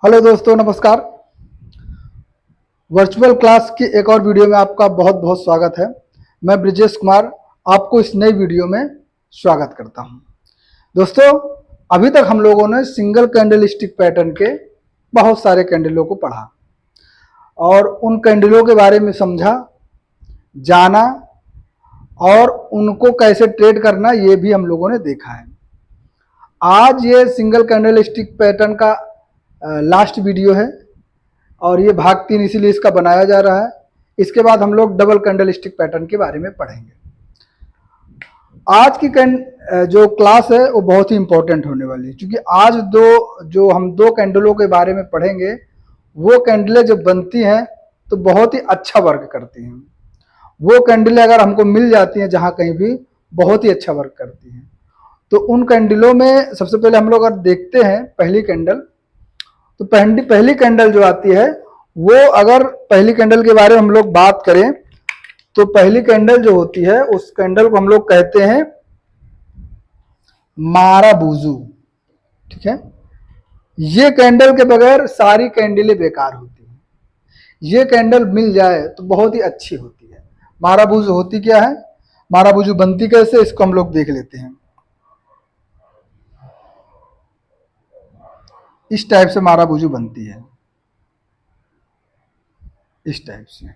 Hello दोस्तों, नमस्कार। Virtual class की एक और वीडियो में आपका बहुत बहुत स्वागत है। मैं ब्रिजेश कुमार आपको इस नई वीडियो में स्वागत करता हूं। दोस्तों, अभी तक हम लोगों ने सिंगल कैंडल स्टिक पैटर्न के बहुत सारे कैंडलों को पढ़ा और उन कैंडलों के बारे में समझा, जाना और उनको कैसे ट्रेड करना ये भी हम लोगों ने देखा है। आज ये सिंगल कैंडल स्टिक पैटर्न का लास्ट वीडियो है और ये भाग 3 इसीलिए इसका बनाया जा रहा है। इसके बाद हम लोग डबल कैंडल स्टिक पैटर्न के बारे में पढ़ेंगे। आज की जो क्लास है वो बहुत ही इंपॉर्टेंट होने वाली है, क्योंकि आज हम दो कैंडलों के बारे में पढ़ेंगे। वो कैंडलें जब बनती हैं तो बहुत ही अच्छा वर्क करती हैं। वो कैंडलें अगर हमको मिल जाती हैं जहाँ कहीं भी, बहुत ही अच्छा वर्क करती हैं। तो उन कैंडलों में सबसे पहले हम लोग अगर देखते हैं पहली कैंडल, तो पहली कैंडल जो आती है वो, अगर पहली कैंडल के बारे में हम लोग बात करें तो पहली कैंडल जो होती है उस कैंडल को हम लोग कहते हैं माराबूजू। ठीक है, ये कैंडल के बगैर सारी कैंडलें बेकार होती हैं। ये कैंडल मिल जाए तो बहुत ही अच्छी होती है। माराबूजू होती क्या है, माराबूजू बनती कैसे, इसको हम लोग देख लेते हैं। इस टाइप से माराबूजू बनती है, इस टाइप से।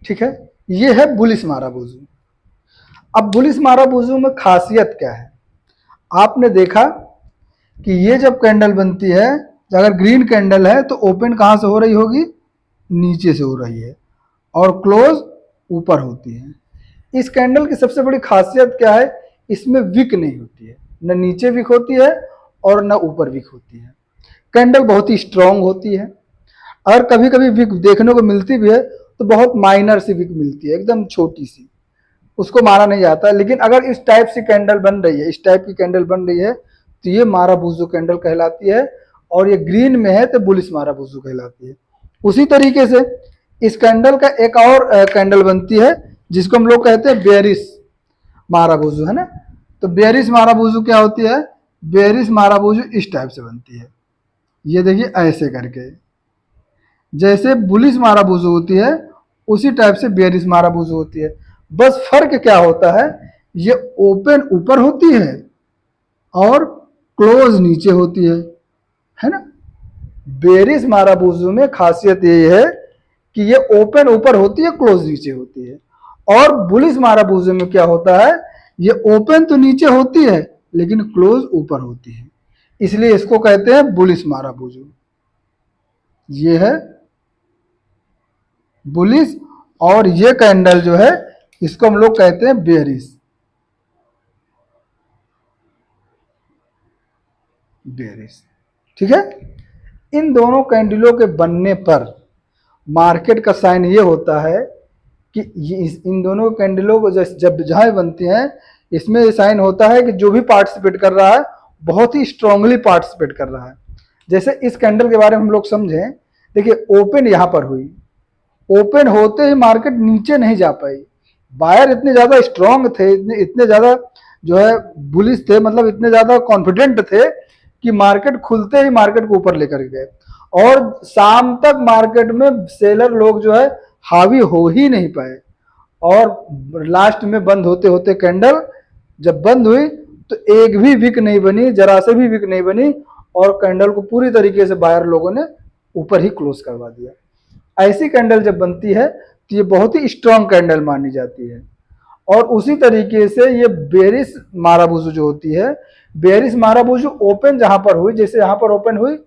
ठीक है, ये है बुलिश माराबूजू। अब बुलिश माराबूजू में खासियत क्या है, आपने देखा कि ये जब कैंडल बनती है, अगर ग्रीन कैंडल है तो ओपन कहाँ से हो रही होगी, नीचे से हो रही है, और क्लोज ऊपर होती है। इस कैंडल की सबसे बड़ी खासियत क्या है, इसमें विक नहीं होती है, न नीचे विक होती है और न ऊपर विक होती है। कैंडल बहुत ही स्ट्रांग होती है। और कभी कभी विक देखने को मिलती भी है तो बहुत माइनर सी विक मिलती है, एकदम छोटी सी, उसको मारा नहीं जाता। लेकिन अगर इस टाइप से कैंडल बन रही है, इस टाइप की कैंडल बन रही है, तो ये माराबूजू कैंडल कहलाती है। और ये ग्रीन में है तो बुलिश माराबूजू कहलाती है। उसी तरीके से इस कैंडल का एक और कैंडल बनती है जिसको हम लोग कहते हैं बेयरिश माराबूजू, है ना। तो बेयरिश माराबूजू क्या होती है, बेयरिश माराबूजू इस टाइप से बनती है। ये देखिए ऐसे करके, जैसे बुलिश माराबूजू होती है उसी टाइप से बेयरिश माराबूजू होती है। बस फर्क क्या होता है, ये ओपन ऊपर होती है और क्लोज नीचे होती है ना। बेयरिश माराबूजू में खासियत ये है कि ये ओपन ऊपर होती है, क्लोज नीचे होती है। और बुलिश माराबूजू में क्या होता है, ये ओपन तो नीचे होती है लेकिन क्लोज ऊपर होती है, इसलिए इसको कहते हैं बुलिश माराबूजू। ये है बुलिश, और ये कैंडल जो है इसको हम लोग कहते हैं बेयरिश। बेयरिश, ठीक है। इन दोनों कैंडलों के बनने पर मार्केट का साइन ये होता है कि इन दोनों कैंडलों को जब जहां बनती हैं, इसमें ये साइन होता है कि जो भी पार्टिसिपेट कर रहा है बहुत ही स्ट्रांगली पार्टिसिपेट कर रहा है। जैसे इस कैंडल के बारे में हम लोग समझें, देखिए ओपन यहां पर हुई, ओपन होते ही मार्केट नीचे नहीं जा पाई। बायर इतने ज्यादा स्ट्रांग थे, इतने इतने ज्यादा जो है बुलिश थे, मतलब इतने ज्यादा कॉन्फिडेंट थे कि मार्केट खुलते ही मार्केट को ऊपर लेकर गए। और शाम तक मार्केट में सेलर लोग जो है हावी हो ही नहीं पाए। और लास्ट में बंद होते होते कैंडल जब बंद हुई तो एक भी विक नहीं बनी, जरा से भी विक नहीं बनी, और कैंडल को पूरी तरीके से बायर लोगों ने ऊपर ही क्लोज करवा दिया। ऐसी कैंडल जब बनती है तो ये बहुत ही स्ट्रांग कैंडल मानी जाती है। और उसी तरीके से ये बेयरिश माराबूजू जो होती है, बेयरिश माराबूजू ओपन जहां पर हुई, जैसे यहां पर ओपन हुई,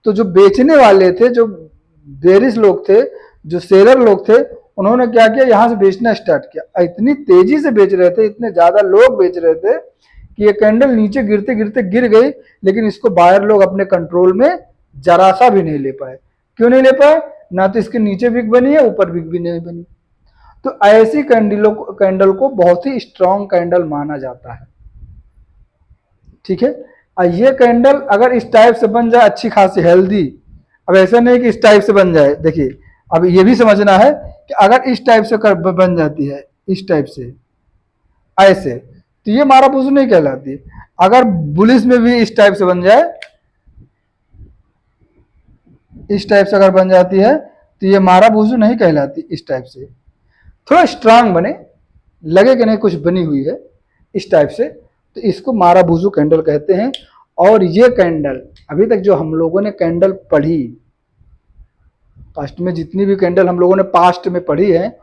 तो जो बेचने वाले थे, जो बेयरिश लोग थे, जो सेलर लोग थे, उन्होंने क्या किया, यहां से बेचना स्टार्ट किया। इतनी तेजी से बेच रहे थे, इतने ज्यादा लोग बेच रहे थे कि ये कैंडल नीचे गिरते गिरते गिर गई, लेकिन इसको बायर लोग अपने कंट्रोल में जरा सा भी नहीं ले पाए। क्यों नहीं ले पाए, ना तो इसके नीचे विक बनी है, ऊपर विक भी नहीं बनी। तो ऐसी कैंडल को बहुत ही स्ट्रांग कैंडल माना जाता है। ठीक है, और ये कैंडल अगर इस टाइप से बन जाए, अच्छी खासी हेल्दी, अब ऐसा नहीं कि इस टाइप से बन जाए, देखिए अब ये भी समझना है कि अगर इस टाइप से बन जाती है, इस टाइप से ऐसे, तो ये माराबूजू नहीं कहलाती। अगर बुलिश में भी इस टाइप से बन जाए, इस टाइप से अगर बन जाती है तो ये माराबूजू नहीं कहलाती। इस टाइप से थोड़ा स्ट्रांग बने, लगे कि नहीं कुछ बनी हुई है इस टाइप से, तो इसको माराबूजू कैंडल कहते हैं। और ये कैंडल अभी तक जो हम लोगों ने कैंडल पढ़ी, पास्ट में जितनी भी कैंडल हम लोगों ने पास्ट में पढ़ी है,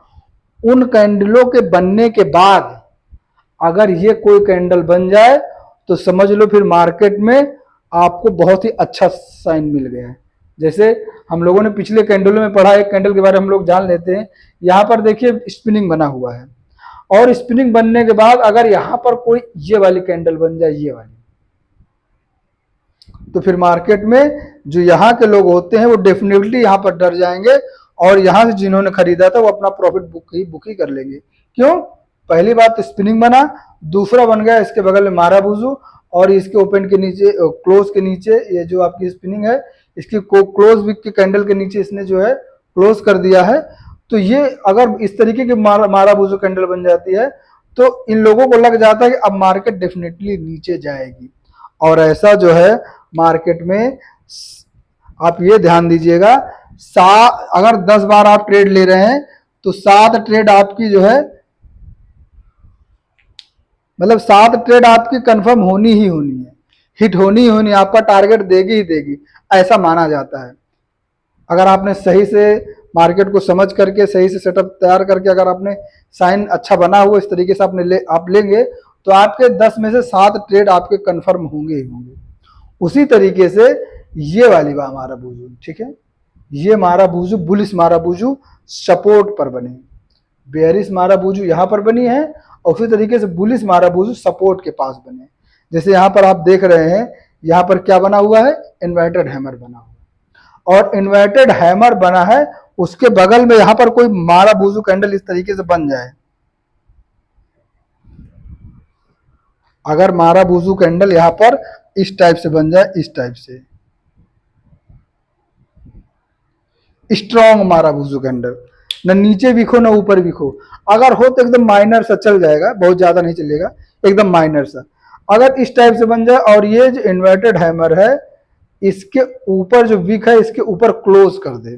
उन कैंडलों के बनने के बाद अगर ये कोई कैंडल बन जाए तो समझ लो फिर मार्केट में आपको बहुत ही अच्छा साइन मिल गया है। जैसे हम लोगों ने पिछले कैंडलों में पढ़ा, एक कैंडल के बारे में हम लोग जान लेते हैं। यहाँ पर देखिए स्पिनिंग बना हुआ है, और स्पिनिंग बनने के बाद अगर यहाँ पर कोई ये वाली कैंडल बन जाए, ये वाली, तो फिर मार्केट में जो यहाँ के लोग होते हैं वो डेफिनेटली यहाँ पर डर जाएंगे, और यहाँ से जिन्होंने खरीदा था वो अपना प्रॉफिट बुक ही कर लेंगे। क्यों? पहली बात तो स्पिनिंग बना, दूसरा बन गया इसके बगल में माराबूजू, और इसके ओपन के नीचे क्लोज के नीचे ये जो आपकी स्पिनिंग है, इसकी क्लोज विक के कैंडल के नीचे इसने जो है क्लोज कर दिया है। तो ये अगर इस तरीके की माराबूजू कैंडल बन जाती है तो इन लोगों को लग जाता है कि अब मार्केट डेफिनेटली नीचे जाएगी। और ऐसा जो है मार्केट में आप ये ध्यान दीजिएगा, अगर 10 बार आप ट्रेड ले रहे हैं तो 7 ट्रेड आपकी जो है, मतलब 7 ट्रेड आपकी कंफर्म होनी ही होनी है, हिट होनी ही होनी, आपका टारगेट देगी ही देगी, ऐसा माना जाता है। अगर आपने सही से मार्केट को समझ करके सही से सेटअप तैयार करके अगर आपने साइन अच्छा बना हुआ इस तरीके से आप लेंगे तो आपके 10 में से 7 ट्रेड आपके कंफर्म होंगे ही होंगे। उसी तरीके से ये वाली माराबूजू, ठीक है, ये माराबूजू बुलिश माराबूजू सपोर्ट पर बने, बेयरिश माराबूजू यहाँ पर बनी है, और उसी तरीके से बुलिश माराबूजू सपोर्ट के पास बने। जैसे यहाँ पर आप देख रहे हैं, यहाँ पर क्या बना हुआ है, इन्वर्टेड हैमर बना हुआ है, और इन्वर्टेड हैमर बना है, उसके बगल में यहाँ पर कोई माराबूजू कैंडल इस तरीके से बन जाए, अगर माराबूजू कैंडल यहाँ पर इस टाइप से बन जाए, इस टाइप से स्ट्रॉन्ग माराबूजू कैंडल, न नीचे बिको न ऊपर बिको, अगर हो तो एकदम माइनर सा चल जाएगा, बहुत ज्यादा नहीं चलेगा, एकदम माइनर सा। अगर इस टाइप से बन जाए और ये जो इन्वर्टेड हैमर है इसके ऊपर जो विक है इसके ऊपर क्लोज कर दे,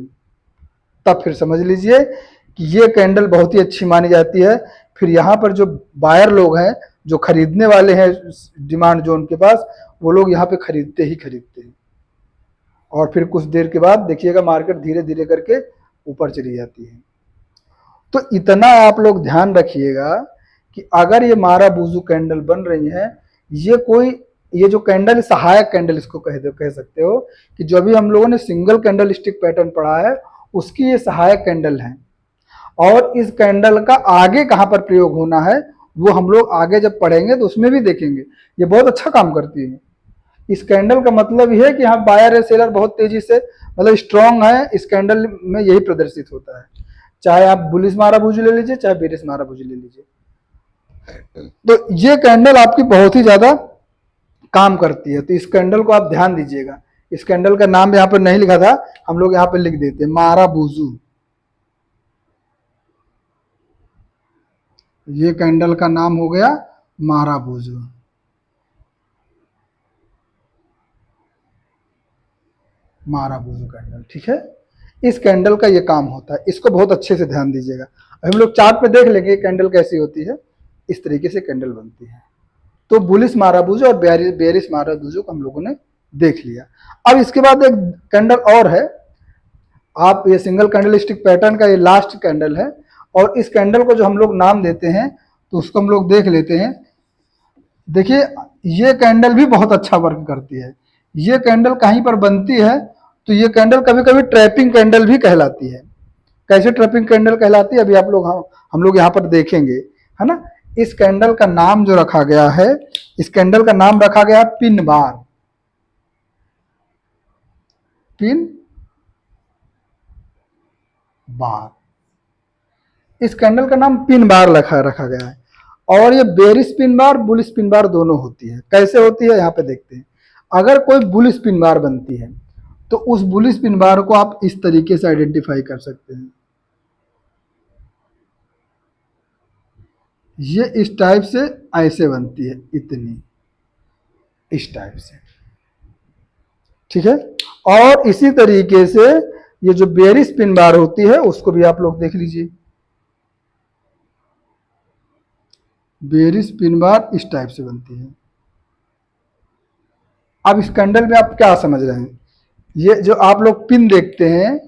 तब फिर समझ लीजिए कि ये कैंडल बहुत ही अच्छी मानी जाती है। फिर यहाँ पर जो बायर लोग हैं, जो खरीदने वाले हैं डिमांड जोन के पास, वो लोग यहाँ पे खरीदते ही खरीदते हैं, और फिर कुछ देर के बाद देखिएगा मार्केट धीरे धीरे करके ऊपर चली जाती है। तो इतना आप लोग ध्यान रखिएगा कि अगर ये माराबूजू कैंडल बन रही है, ये जो कैंडल सहायक कैंडल इसको कह सकते हो, कि जो अभी हम लोगों ने सिंगल कैंडल स्टिक पैटर्न पढ़ा है उसकी ये सहायक कैंडल है। और इस कैंडल का आगे कहाँ पर प्रयोग होना है वो हम लोग आगे जब पढ़ेंगे तो उसमें भी देखेंगे। ये बहुत अच्छा काम करती है। इस कैंडल का मतलब यह है कि हाँ बायर है सेलर बहुत तेजी से मतलब स्ट्रांग है, इस कैंडल में यही प्रदर्शित होता है। चाहे आप बुलिश माराबूजू ले लीजिए चाहे बेरिश माराबूजू ले लीजिए, तो ये कैंडल आपकी बहुत ही ज्यादा काम करती है। तो इस कैंडल को आप ध्यान दीजिएगा। इस कैंडल का नाम यहाँ पर नहीं लिखा था, हम लोग यहाँ पे लिख देते हैं माराबूजू। ये कैंडल का नाम हो गया माराबूजू। माराबूजू कैंडल, ठीक है। इस कैंडल का ये काम होता है, इसको बहुत अच्छे से ध्यान दीजिएगा। हम लोग चार्ट पे देख लेंगे कैंडल कैसी होती है। इस तरीके से कैंडल बनती है। तो बुलिश माराबूजू और बेरिश माराबूजू को हम लोगों ने देख लिया। अब इसके बाद एक कैंडल और है, आप ये सिंगल कैंडल स्टिक पैटर्न का ये लास्ट कैंडल है, और इस कैंडल को जो हम लोग नाम देते हैं तो उसको हम लोग देख लेते हैं। देखिए ये कैंडल भी बहुत अच्छा वर्क करती है। ये कैंडल कहीं पर बनती है तो ये कैंडल कभी कभी ट्रैपिंग कैंडल भी कहलाती है। कैसे ट्रैपिंग कैंडल कहलाती है अभी आप लोग हम लोग यहाँ पर देखेंगे, है ना। इस कैंडल का नाम जो रखा गया है, इस कैंडल का नाम रखा गया है पिन बार। पिन बार, इस कैंडल का नाम पिन बार रखा गया है। और ये bearish pin bar bullish pin bar दोनों होती है। कैसे होती है यहाँ पे देखते हैं। अगर कोई बुलिश पिन बार बनती है तो उस बुलिश पिन बार को आप इस तरीके से आइडेंटिफाई कर सकते हैं। ये इस टाइप से ऐसे बनती है, इतनी इस टाइप से, ठीक है। और इसी तरीके से ये जो बेयरिश पिन बार होती है उसको भी आप लोग देख लीजिए। बेयरिश पिन बार इस टाइप से बनती है। अब इस कैंडल में आप क्या समझ रहे हैं, ये जो आप लोग पिन देखते हैं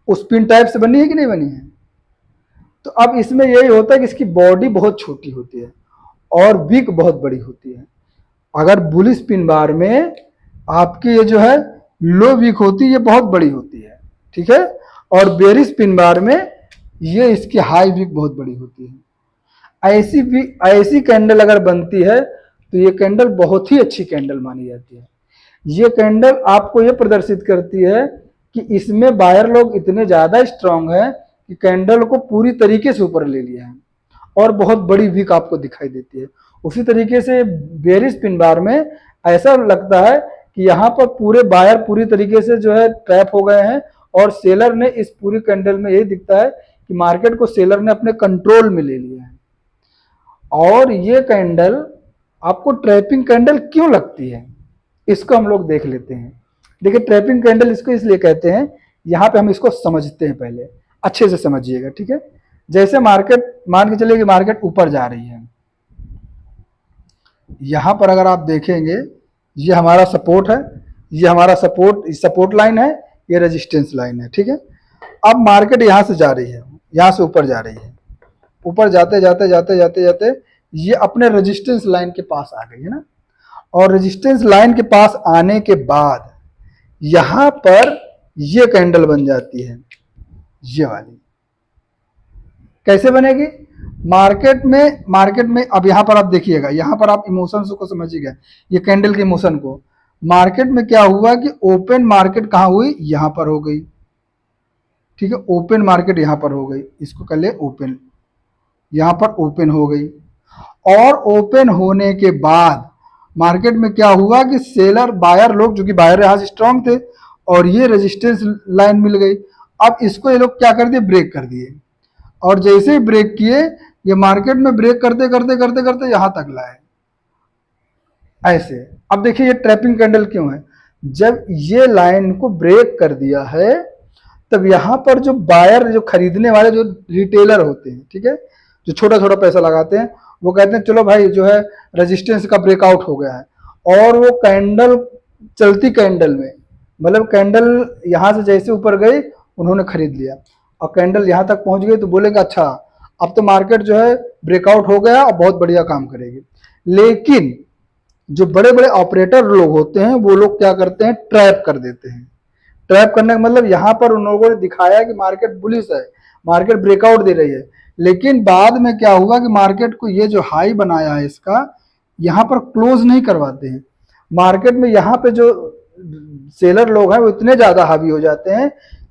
उस पिन टाइप से बनी है कि नहीं बनी है। तो अब इसमें यही होता है कि इसकी बॉडी बहुत छोटी होती है और विक बहुत बड़ी होती है। अगर बुलिश पिन बार में आपकी ये जो है लो विक होती है, ये बहुत बड़ी होती है, ठीक है। और बेरिश पिन बार में ये इसकी हाई विक बहुत बड़ी होती है। ऐसी कैंडल अगर बनती है तो ये कैंडल बहुत ही अच्छी कैंडल मानी जाती है। ये कैंडल आपको ये प्रदर्शित करती है कि इसमें बायर लोग इतने ज़्यादा स्ट्रांग है कि कैंडल को पूरी तरीके से ऊपर ले लिया है और बहुत बड़ी विक आपको दिखाई देती है। उसी तरीके से बेरिश पिन बार में ऐसा लगता है कि यहाँ पर पूरे बायर पूरी तरीके से जो है ट्रैप हो गए हैं और सेलर ने इस पूरी कैंडल में यही दिखता है कि मार्केट को सेलर ने अपने कंट्रोल में ले लिया है। और ये कैंडल आपको ट्रैपिंग कैंडल क्यों लगती है, इसको हम लोग देख लेते हैं। देखिए ट्रैपिंग कैंडल इसको इसलिए कहते हैं, यहाँ पे हम इसको समझते हैं, पहले अच्छे से समझिएगा, ठीक है। जैसे मार्केट मान के चलिए कि मार्केट ऊपर जा रही है, यहाँ पर अगर आप देखेंगे ये हमारा सपोर्ट है, ये हमारा सपोर्ट लाइन है, ये रेजिस्टेंस लाइन है, ठीक है। अब मार्केट यहाँ से जा रही है, यहाँ से ऊपर जा रही है, ऊपर जाते जाते जाते जाते जाते ये अपने रेजिस्टेंस लाइन के पास आ गई है ना। और रेजिस्टेंस लाइन के पास आने के बाद यहां पर ये कैंडल बन जाती है, ये वाली। कैसे बनेगी, मार्केट में अब यहां पर आप देखिएगा, यहां पर आप इमोशंस को समझिएगा, ये कैंडल के इमोशन को। मार्केट में क्या हुआ कि ओपन मार्केट कहां हुई, यहां पर हो गई, ठीक है। ओपन मार्केट यहां पर हो गई, इसको कर ले ओपन, यहां पर ओपन हो गई। और ओपन होने के बाद मार्केट में क्या हुआ कि सेलर बायर लोग, जो कि बायर यहां से स्ट्रांग थे और ये रेजिस्टेंस लाइन मिल गई, अब इसको ये लोग क्या कर दिए, ब्रेक कर दिए। और जैसे ही ब्रेक किए, ये मार्केट में ब्रेक करते करते करते करते यहां तक लाए ऐसे। अब देखिए ये ट्रैपिंग कैंडल क्यों है, जब ये लाइन को ब्रेक कर दिया है तब यहां पर जो बायर, जो खरीदने वाले जो रिटेलर होते हैं, ठीक है, जो छोटा छोटा पैसा लगाते हैं, वो कहते हैं चलो भाई जो है रेजिस्टेंस का ब्रेकआउट हो गया है। और वो कैंडल चलती कैंडल में, मतलब कैंडल यहां से जैसे ऊपर गई उन्होंने खरीद लिया और कैंडल यहां तक पहुंच गई तो बोलेंगे अच्छा अब तो मार्केट जो है ब्रेकआउट हो गया और बहुत बढ़िया काम करेगी। लेकिन जो बड़े बड़े ऑपरेटर लोग होते हैं वो लोग क्या करते हैं, ट्रैप कर देते हैं। ट्रैप करने का मतलब यहाँ पर उन लोगों ने दिखाया कि मार्केट बुलिश है, मार्केट ब्रेकआउट दे रही है, लेकिन बाद में क्या हुआ कि मार्केट को ये जो हाई बनाया है इसका यहाँ पर क्लोज नहीं करवाते हैं। मार्केट में यहाँ पे जो सेलर लोग हैं वो इतने ज्यादा हावी हो जाते हैं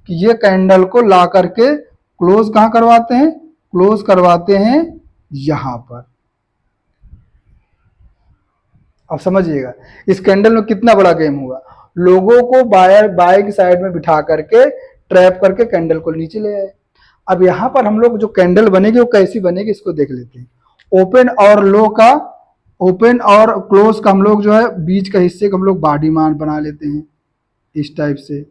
कि ये कैंडल को ला करके क्लोज कहाँ करवाते हैं, क्लोज करवाते हैं यहाँ पर। अब समझिएगा इस कैंडल में कितना बड़ा गेम हुआ, लोगों को बाय की साइड में बिठा करके ट्रैप करके कैंडल को नीचे ले आए। अब यहाँ पर हम लोग जो कैंडल बनेगी वो कैसी बनेगी इसको देख लेते हैं। ओपन और क्लोज का हम लोग जो है बीच का हिस्से को हम लोग बॉडी मान बना लेते हैं इस टाइप से।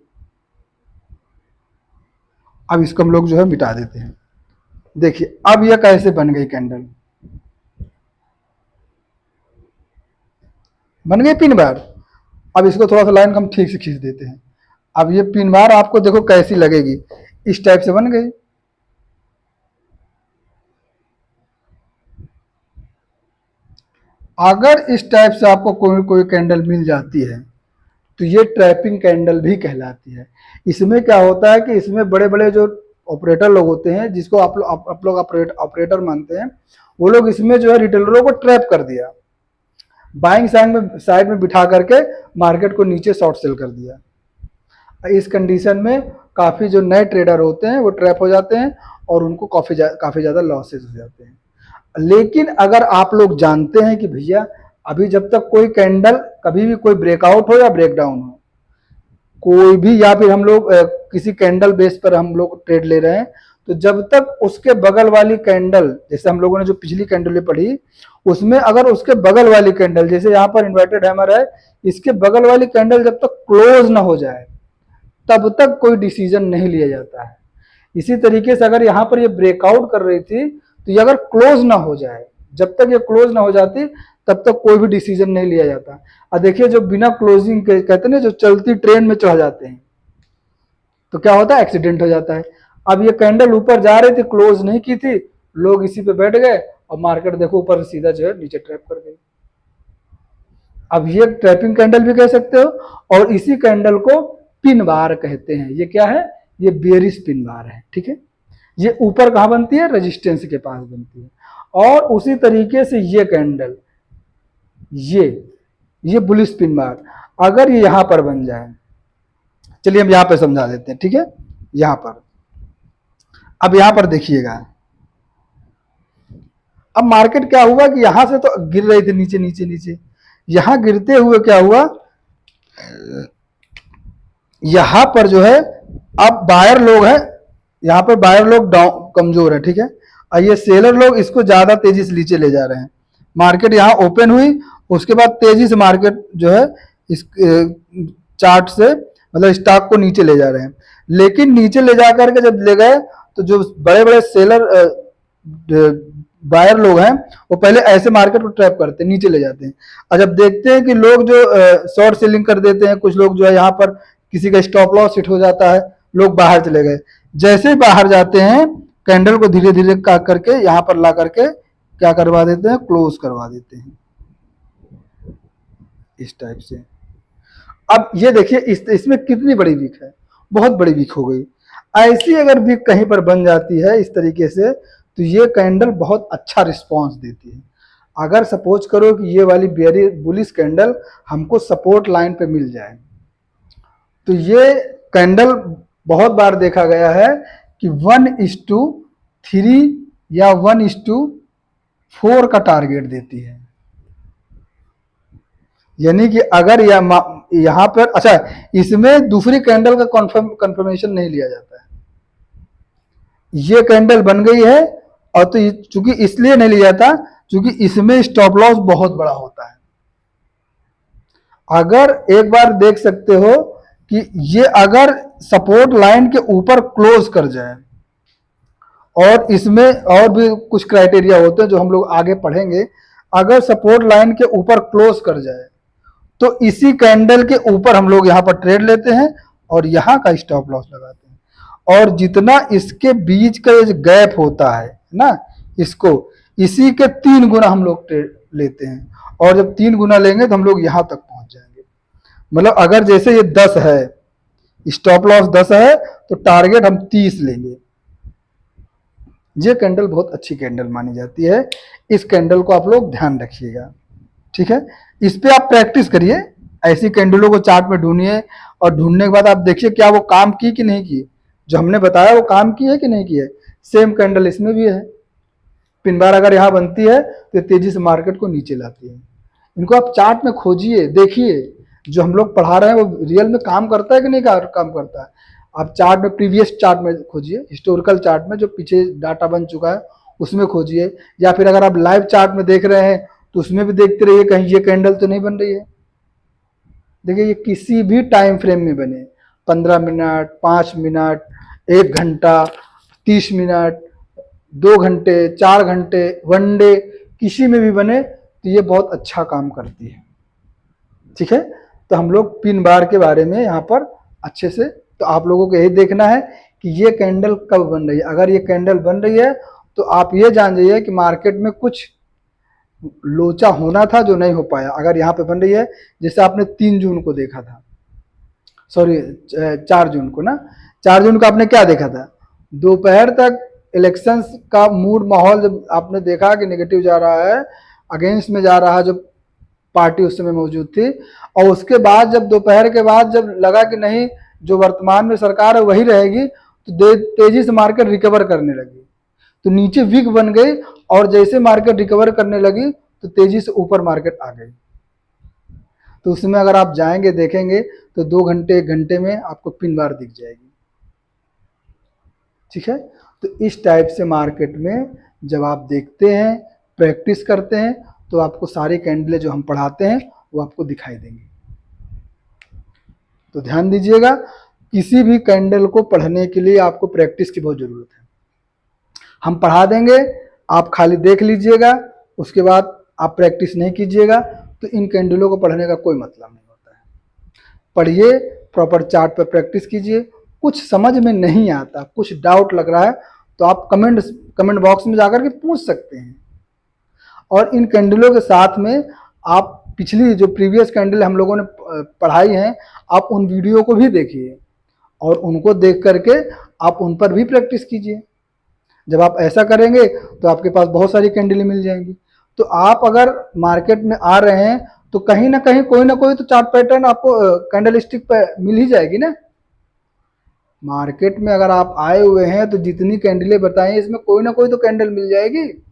अब इसको हम लोग जो है मिटा देते हैं। देखिए अब यह कैसे बन गई कैंडल, बन गई पिन बार। अब इसको थोड़ा सा लाइन को हम ठीक से खींच देते हैं। अब ये पिन बार आपको देखो कैसी लगेगी, इस टाइप से बन गई। अगर इस टाइप से आपको कोई कोई कैंडल मिल जाती है तो ये ट्रैपिंग कैंडल भी कहलाती है। इसमें क्या होता है कि इसमें बड़े बड़े जो ऑपरेटर लोग होते हैं, जिसको आप लोग ऑपरेटर मानते हैं, वो लोग इसमें जो है रिटेलरों को ट्रैप कर दिया, बाइंग साइड में बिठा करके मार्केट को नीचे शॉर्ट सेल कर दिया। इस कंडीशन में काफ़ी जो नए ट्रेडर होते हैं वो ट्रैप हो जाते हैं और उनको काफ़ी ज़्यादा लॉसेस हो जाते हैं। लेकिन अगर आप लोग जानते हैं कि भैया अभी जब तक कोई कैंडल कभी भी कोई ब्रेकआउट हो या ब्रेकडाउन हो, कोई भी, या फिर हम लोग किसी कैंडल बेस पर हम लोग ट्रेड ले रहे हैं, तो जब तक उसके बगल वाली कैंडल, जैसे हम लोगों ने जो पिछली कैंडल पढ़ी उसमें अगर उसके बगल वाली कैंडल, जैसे यहाँ पर इन्वर्टेड हैमर है, इसके बगल वाली कैंडल जब तक क्लोज ना हो जाए तब तक कोई डिसीजन नहीं लिया जाता है। इसी तरीके से अगर यहाँ पर ये ब्रेकआउट कर रही थी तो ये अगर क्लोज ना हो जाए, जब तक ये क्लोज ना हो जाती तब तक कोई भी डिसीजन नहीं लिया जाता। और देखिए जो बिना क्लोजिंग के कहते हैं ना, जो चलती ट्रेन में चढ़ जाते हैं तो क्या होता है, एक्सीडेंट हो जाता है। अब ये कैंडल ऊपर जा रही थी, क्लोज नहीं की थी, लोग इसी पे बैठ गए और मार्केट देखो ऊपर सीधा जो है नीचे ट्रैप कर गई। अब ये ट्रैपिंग कैंडल भी कह सकते हो, और इसी कैंडल को पिन बार कहते हैं। ये क्या है, ये बेरिश पिन बार है, ठीक है। ये ऊपर कहां बनती है, रेजिस्टेंस के पास बनती है। और उसी तरीके से ये कैंडल, ये बुलिश पिन बार अगर ये यहां पर बन जाए, चलिए हम यहां पर समझा देते हैं, ठीक है। यहां पर, अब यहां पर देखिएगा, अब मार्केट क्या हुआ कि यहां से तो गिर रही थी नीचे नीचे नीचे, यहां गिरते हुए क्या हुआ, यहां पर जो है अब बायर लोग हैं, यहां पर बायर लोग डाउन कमजोर है, ठीक है। और ये सेलर लोग इसको ज्यादा तेजी से नीचे ले जा रहे हैं। मार्केट यहां ओपन हुई, उसके बाद तेजी से मार्केट जो है इस चार्ट से मतलब स्टॉक को नीचे ले जा रहे हैं। लेकिन नीचे ले जा करके जब ले गए तो जो बड़े बड़े सेलर बायर लोग हैं वो पहले ऐसे मार्केट को ट्रैप करते हैं, नीचे ले जाते हैं। और जब देखते हैं कि लोग जो शॉर्ट सेलिंग कर देते हैं, कुछ लोग जो है यहाँ पर किसी का स्टॉप लॉस हिट हो जाता है, लोग बाहर चले गए। जैसे ही बाहर जाते हैं कैंडल को धीरे धीरे करके यहाँ पर ला करके क्या करवा देते हैं, क्लोज करवा देते हैं इस टाइप से। अब ये देखिए इसमें कितनी बड़ी वीक है, बहुत बड़ी वीक हो गई। ऐसी अगर वीक कहीं पर बन जाती है इस तरीके से तो ये कैंडल बहुत अच्छा रिस्पॉन्स देती है। अगर सपोज करो कि ये वाली बेरी बुलिश कैंडल हमको सपोर्ट लाइन पे मिल जाए तो ये कैंडल बहुत बार देखा गया है कि 1:3 या 1:4 का टारगेट देती है। यानी कि अगर यहाँ पर, अच्छा इसमें दूसरी कैंडल का कंफर्मेशन नहीं लिया जाता है। ये कैंडल बन गई है और तो चूंकि इसलिए नहीं लिया जाता क्योंकि इसमें स्टॉप लॉस बहुत बड़ा होता है। अगर एक बार देख सकते हो कि ये अगर सपोर्ट लाइन के ऊपर क्लोज कर जाए, और इसमें और भी कुछ क्राइटेरिया होते हैं जो हम लोग आगे पढ़ेंगे, अगर सपोर्ट लाइन के ऊपर क्लोज कर जाए तो इसी कैंडल के ऊपर हम लोग यहाँ पर ट्रेड लेते हैं और यहाँ का स्टॉप लॉस लगाते हैं। और जितना इसके बीच का ये गैप होता है ना, इसको इसी के 3 गुना हम लोग ट्रेड लेते हैं। और जब 3 गुना लेंगे तो हम लोग यहाँ तक पहुंच जाएंगे। मतलब अगर जैसे ये 10 है, स्टॉप लॉस 10 है तो टारगेट हम 30 लेंगे। ये कैंडल बहुत अच्छी कैंडल मानी जाती है, इस कैंडल को आप लोग ध्यान रखिएगा, ठीक है। इस पे आप प्रैक्टिस करिए, ऐसी कैंडलों को चार्ट में ढूंढिए और ढूंढने के बाद आप देखिए क्या वो काम की कि नहीं की, जो हमने बताया वो काम की है कि नहीं की है। सेम कैंडल इसमें भी है, पिन बार अगर यहाँ बनती है तो तेजी से मार्केट को नीचे लाती है। इनको आप चार्ट में खोजिए, देखिए जो हम लोग पढ़ा रहे हैं वो रियल में काम करता है कि नहीं काम करता है। आप चार्ट में, प्रीवियस चार्ट में खोजिए, हिस्टोरिकल चार्ट में जो पीछे डाटा बन चुका है उसमें खोजिए, या फिर अगर आप लाइव चार्ट में देख रहे हैं तो उसमें भी देखते रहिए कहीं ये कैंडल तो नहीं बन रही है। देखिए ये किसी भी टाइम फ्रेम में बने, 15 मिनट, 5 मिनट, 1 घंटा, 30 मिनट, 2 घंटे, 4 घंटे, 1 डे, किसी में भी बने तो ये बहुत अच्छा काम करती है, ठीक है। तो हम लोग पिन बार के बारे में यहाँ पर अच्छे से, तो आप लोगों को यही देखना है कि ये कैंडल कब बन रही है। अगर ये कैंडल बन रही है तो आप ये जान जाइए कि मार्केट में कुछ लोचा होना था जो नहीं हो पाया। अगर यहाँ पे बन रही है, जैसे आपने 3 जून को देखा था, सॉरी 4 जून को ना, 4 जून को आपने क्या देखा था, दोपहर तक इलेक्शंस का मूड माहौल जब आपने देखा कि नेगेटिव जा रहा है, अगेंस्ट में जा रहा है जो पार्टी उस समय मौजूद थी, और उसके बाद जब दोपहर के बाद जब लगा कि नहीं जो वर्तमान में सरकार है वही रहेगी तो तेजी से मार्केट रिकवर करने लगी, तो नीचे वीक बन गई और जैसे मार्केट रिकवर करने लगी तो तेजी से ऊपर मार्केट आ गई। तो उसमें अगर आप जाएंगे देखेंगे तो 2 घंटे 1 घंटे में आपको पिन बार दिख जाएगी, ठीक है। तो इस टाइप से मार्केट में जब आप देखते हैं, प्रैक्टिस करते हैं, तो आपको सारी कैंडलें जो हम पढ़ाते हैं वो आपको दिखाई देंगी। तो ध्यान दीजिएगा, किसी भी कैंडल को पढ़ने के लिए आपको प्रैक्टिस की बहुत ज़रूरत है। हम पढ़ा देंगे, आप खाली देख लीजिएगा, उसके बाद आप प्रैक्टिस नहीं कीजिएगा तो इन कैंडलों को पढ़ने का कोई मतलब नहीं होता है। पढ़िए, प्रॉपर चार्ट पर प्रैक्टिस कीजिए। कुछ समझ में नहीं आता, कुछ डाउट लग रहा है तो आप कमेंट बॉक्स में जाकर के पूछ सकते हैं। और इन कैंडलों के साथ में आप पिछली जो प्रीवियस कैंडल हम लोगों ने पढ़ाई हैं, आप उन वीडियो को भी देखिए और उनको देख करके आप उन पर भी प्रैक्टिस कीजिए। जब आप ऐसा करेंगे तो आपके पास बहुत सारी कैंडलें मिल जाएंगी। तो आप अगर मार्केट में आ रहे हैं तो कहीं ना कोई तो चार्ट पैटर्न आपको कैंडल स्टिक पर मिल ही जाएगी ना। मार्केट में अगर आप आए हुए हैं तो जितनी कैंडलें बताई इसमें कोई ना कोई तो कैंडल मिल जाएगी।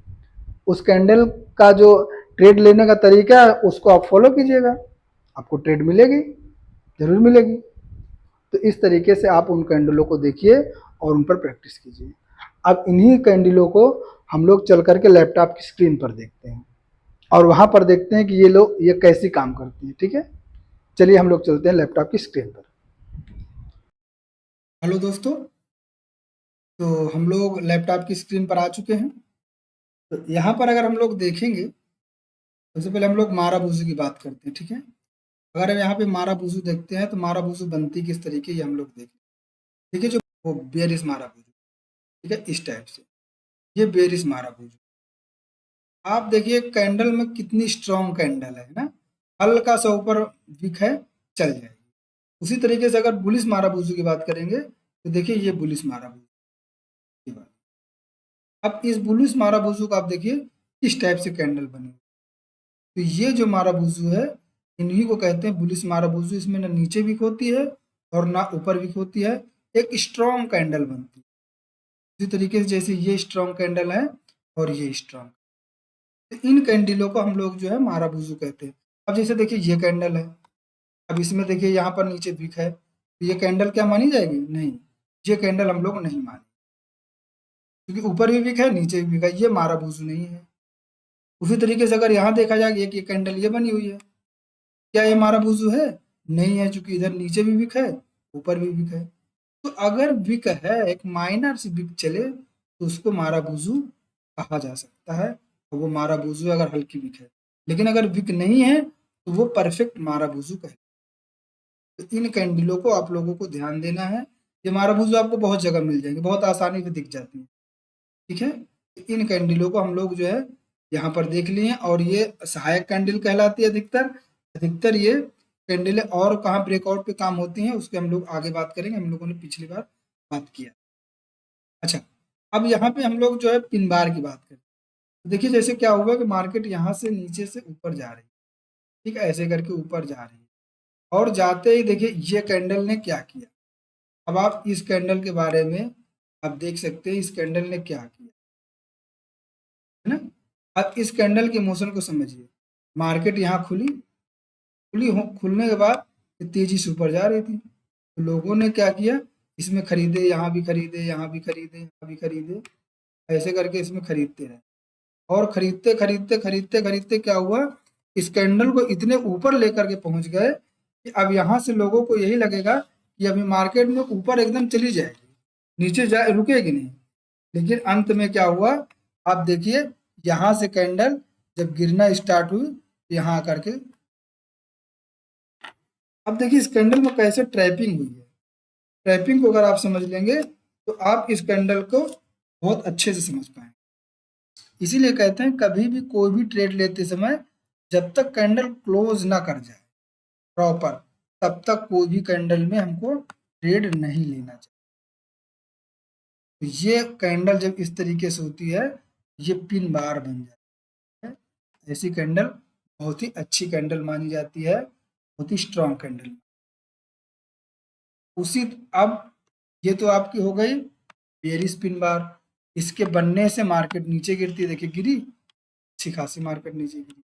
उस कैंडल का जो ट्रेड लेने का तरीका है उसको आप फॉलो कीजिएगा, आपको ट्रेड मिलेगी, जरूर मिलेगी। तो इस तरीके से आप उन कैंडलों को देखिए और उन पर प्रैक्टिस कीजिए। अब इन्हीं कैंडलों को हम लोग चल करके लैपटॉप की स्क्रीन पर देखते हैं और वहां पर देखते हैं कि ये कैसी काम करती है। ठीक है, चलिए हम लोग चलते हैं लैपटॉप की स्क्रीन पर। हेलो दोस्तों, तो हम लोग लैपटॉप की स्क्रीन पर आ चुके हैं। तो यहाँ पर अगर हम लोग देखेंगे, सबसे पहले हम लोग मारा बुजू की बात करते हैं। ठीक है, अगर हम यहाँ पे मारा बुजू देखते हैं तो मारा बुजू बनती किस तरीके ये हम लोग देखें। ठीक है, जो वो बेरिस मारा बुजू, ठीक है, इस टाइप से ये बेरिस मारा बुजू। आप देखिए कैंडल में कितनी स्ट्रॉन्ग कैंडल है ना, हल्का सा ऊपर विक है, चल जाएगी। उसी तरीके से अगर बुलिस मारा बुजू की बात करेंगे तो देखिए ये बुलिस मारा बुजू की बात। अब इस बुलिस मारा बुजू का आप देखिए इस टाइप से कैंडल बनी। तो ये जो मारा बुजू है इन्हीं को कहते हैं बुलिस मारा बुजू। इसमें ना नीचे विक होती है और ना ऊपर विक होती है, एक स्ट्रॉन्ग कैंडल बनती है। इसी तरीके से जैसे ये स्ट्रॉन्ग कैंडल है और ये स्ट्रॉन्ग, तो इन कैंडलों को हम लोग जो है मारा बुजू कहते हैं। अब जैसे देखिए ये कैंडल है, अब इसमें देखिए यहाँ पर नीचे विक है, तो ये कैंडल क्या मानी जाएगी? नहीं, ये कैंडल हम लोग नहीं माने, क्योंकि ऊपर भी विक है नीचे भी विक है, ये मारा बुजू नहीं है। उसी तरीके से अगर यहाँ देखा जाए एक ये कैंडल ये बनी हुई है, क्या ये मारा बुजू है? नहीं है, क्योंकि इधर नीचे भी विक है ऊपर भी विक है। तो अगर विक है, एक माइनर से विक चले तो उसको मारा बुजू कहा जा सकता है, और वो मारा बुजू अगर हल्की विक है। लेकिन अगर विक नहीं है तो वो परफेक्ट मारा बुजू कहे। तो इन कैंडलों को आप लोगों को ध्यान देना है। ये मारा बुजू आपको बहुत जगह मिल जाएंगे, बहुत आसानी से दिख जाती है। ठीक है, तो इन कैंडलों को हम लोग जो है यहाँ पर देख लिए, और ये सहायक कैंडल कहलाती है अधिकतर। अधिकतर ये कैंडलें और कहाँ ब्रेकआउट पे काम होती हैं उसके हम लोग आगे बात करेंगे, हम लोगों ने पिछली बार बात किया। अच्छा, अब यहाँ पे हम लोग जो है पिन बार की बात करें। तो देखिए जैसे क्या हुआ कि मार्केट यहाँ से नीचे से ऊपर जा रही है, ठीक है, ऐसे करके ऊपर जा रही है, और जाते ही देखिए ये कैंडल ने क्या किया। अब आप इस कैंडल के बारे में आप देख सकते हैं इस कैंडल ने क्या किया, है ना। अब इस कैंडल के मोशन को समझिए। मार्केट यहाँ खुलने के बाद ये तेजी से ऊपर जा रही थी, तो लोगों ने क्या किया, इसमें खरीदे, यहाँ भी खरीदे, यहाँ भी खरीदे, यहाँ भी खरीदे, ऐसे करके इसमें खरीदते रहे। और खरीदते खरीदते खरीदते खरीदते क्या हुआ, इस कैंडल को इतने ऊपर लेकर के पहुंच गए कि अब यहाँ से लोगों को यही लगेगा कि अभी मार्केट में ऊपर एकदम चली जाएगी, नीचे जा रुकेगी नहीं। लेकिन अंत में क्या हुआ, आप देखिए यहाँ से कैंडल जब गिरना स्टार्ट हुई, यहाँ आकर के अब देखिए इस कैंडल में कैसे ट्रैपिंग हुई है। ट्रैपिंग को अगर आप समझ लेंगे तो आप इस कैंडल को बहुत अच्छे से समझ पाएंगे। इसीलिए कहते हैं कभी भी कोई भी ट्रेड लेते समय जब तक कैंडल क्लोज ना कर जाए प्रॉपर, तब तक कोई भी कैंडल में हमको ट्रेड नहीं लेना चाहिए। तो ये कैंडल जब इस तरीके से होती है, ये पिन बार बन जाती है। ऐसी कैंडल बहुत ही अच्छी कैंडल मानी जाती है, बहुत ही स्ट्रॉन्ग कैंडल। उसी अब ये तो आपकी हो गई बेयरिश पिन बार। इसके बनने से मार्केट नीचे गिरती है, देखिए गिरी, अच्छी खासी मार्केट नीचे गिरी।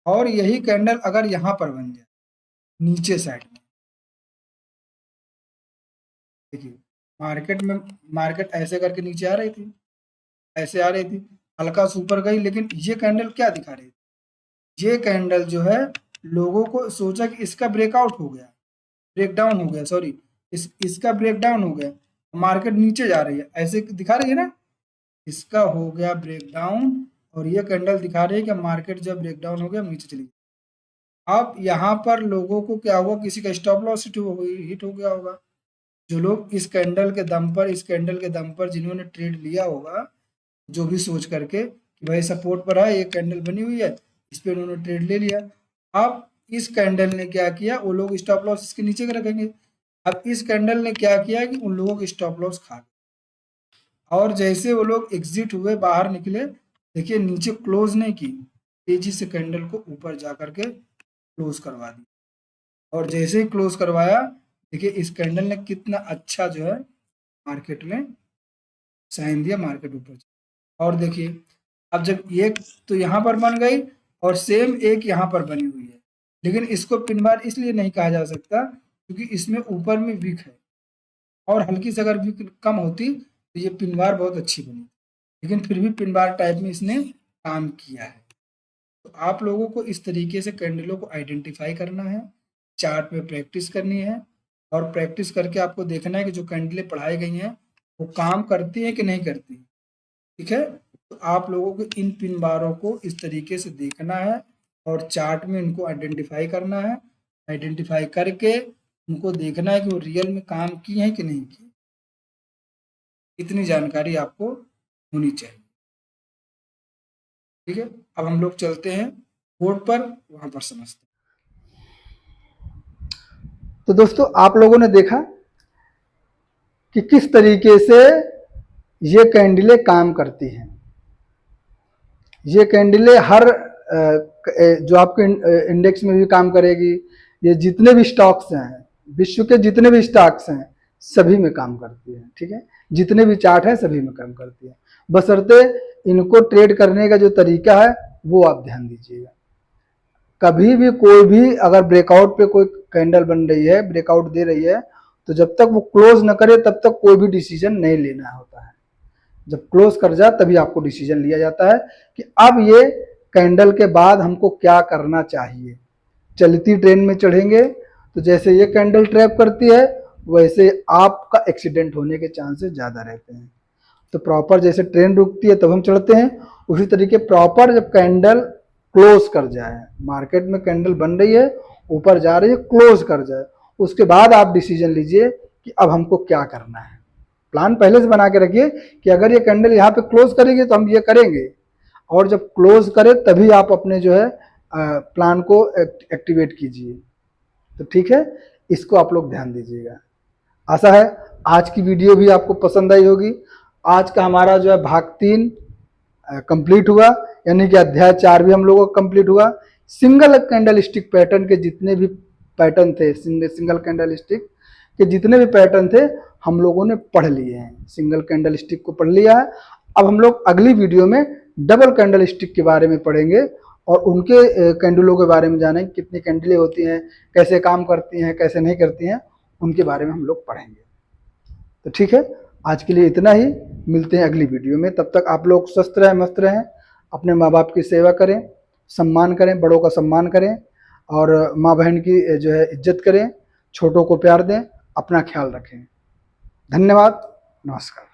और यही कैंडल अगर यहाँ पर बन जाए नीचे साइड में, देखिए मार्केट ऐसे करके नीचे आ रही थी, ऐसे आ रही थी, हल्का सा ऊपर गई, लेकिन ये कैंडल क्या दिखा रही थी, ये कैंडल जो है लोगों को सोचा कि इसका ब्रेकआउट हो गया, ब्रेकडाउन हो गया, सॉरी, इसका ब्रेकडाउन हो गया, मार्केट नीचे जा रही है, ऐसे दिखा रही है ना, इसका हो गया ब्रेकडाउन, और ये कैंडल दिखा रही है कि मार्केट जब ब्रेकडाउन हो गया नीचे चली गई। अब यहाँ पर लोगों को क्या हुआ, किसी का स्टॉप लॉस हिट हो गया होगा, जो लोग इस कैंडल के दम पर, इस कैंडल के दम पर जिन्होंने ट्रेड लिया होगा, जो भी सोच करके कि भाई सपोर्ट पर है, ये कैंडल बनी हुई है, इस पे उन्होंने ट्रेड ले लिया। अब इस कैंडल ने क्या किया, वो लोग स्टॉप लॉस इसके नीचे के रखेंगे। अब इस कैंडल ने क्या किया कि उन लोगों के स्टॉप लॉस खा गए, और जैसे वो लोग एग्जिट हुए, बाहर निकले, देखिए नीचे क्लोज नहीं की, तेजी से कैंडल को ऊपर जा करके क्लोज करवा दी, और जैसे ही क्लोज करवाया, देखिए इस कैंडल ने कितना अच्छा जो है मार्केट में साइन दिया, मार्केट ऊपर। और देखिए अब जब एक तो यहाँ पर बन गई और सेम एक यहाँ पर बनी हुई है, लेकिन इसको पिन बार इसलिए नहीं कहा जा सकता क्योंकि इसमें ऊपर में विक है, और हल्की से अगर विक कम होती तो ये पिन बार बहुत अच्छी बनी, लेकिन फिर भी पिन बार टाइप में इसने काम किया है। तो आप लोगों को इस तरीके से कैंडलों को आइडेंटिफाई करना है, चार्ट में प्रैक्टिस करनी है, और प्रैक्टिस करके आपको देखना है कि जो कैंडलें पढ़ाई गई हैं वो काम करती हैं कि नहीं करती, ठीक है। तो आप लोगों को इन पिन बारों को इस तरीके से देखना है, और चार्ट में इनको आइडेंटिफाई करना है, आइडेंटिफाई करके उनको देखना है कि वो रियल में काम की हैं कि नहीं की, इतनी जानकारी आपको होनी चाहिए, ठीक है। अब हम लोग चलते हैं बोर्ड पर, वहां पर समझते हैं। तो दोस्तों आप लोगों ने देखा कि किस तरीके से ये कैंडलें काम करती हैं। ये कैंडलें हर जो आपके इंडेक्स में भी काम करेगी, ये जितने भी स्टॉक्स हैं, विश्व के जितने भी स्टॉक्स हैं सभी में काम करती है, ठीक है। जितने भी चार्ट हैं सभी में काम करती है, बशर्ते इनको ट्रेड करने का जो तरीका है वो आप ध्यान दीजिएगा। कभी भी कोई भी अगर ब्रेकआउट पे कोई कैंडल बन रही है, ब्रेकआउट दे रही है, तो जब तक वो क्लोज न करे तब तक कोई भी डिसीजन नहीं लेना होता है। जब क्लोज कर जाए तभी आपको डिसीजन लिया जाता है कि अब ये कैंडल के बाद हमको क्या करना चाहिए। चलती ट्रेन में चढ़ेंगे तो जैसे ये कैंडल ट्रैप करती है वैसे आपका एक्सीडेंट होने के चांसेस ज़्यादा रहते हैं। तो प्रॉपर जैसे ट्रेन रुकती है तब हम चढ़ते हैं, उसी तरीके प्रॉपर जब कैंडल क्लोज कर जाए, मार्केट में कैंडल बन रही है, ऊपर जा रही है, क्लोज कर जाए, उसके बाद आप डिसीजन लीजिए कि अब हमको क्या करना है। प्लान पहले से बना के रखिए कि अगर ये कैंडल यहाँ पे क्लोज करेगी तो हम ये करेंगे, और जब क्लोज करे तभी आप अपने जो है प्लान को एक्टिवेट कीजिए। तो ठीक है, इसको आप लोग ध्यान दीजिएगा। आशा है आज की वीडियो भी आपको पसंद आई होगी। आज का हमारा जो है भाग 3 कंप्लीट हुआ, यानी कि अध्याय 4 भी हम लोगों का कंप्लीट हुआ। सिंगल कैंडल स्टिक पैटर्न के जितने भी पैटर्न थे, सिंगल कैंडल स्टिक के जितने भी पैटर्न थे हम लोगों ने पढ़ लिए हैं। सिंगल कैंडल स्टिक को पढ़ लिया है। अब हम लोग अगली वीडियो में डबल कैंडल स्टिक के बारे में पढ़ेंगे, और उनके कैंडलों के बारे में जानेंगे, कितनी कैंडलें होती हैं, कैसे काम करती हैं, कैसे नहीं करती हैं, उनके बारे में हम लोग पढ़ेंगे। तो ठीक है, आज के लिए इतना ही, मिलते हैं अगली वीडियो में। तब तक आप लोग स्वस्थ रहें, मस्त रहें, अपने माँ बाप की सेवा करें, सम्मान करें, बड़ों का सम्मान करें, और माँ बहन की जो है इज्जत करें, छोटों को प्यार दें, अपना ख्याल रखें। धन्यवाद, नमस्कार।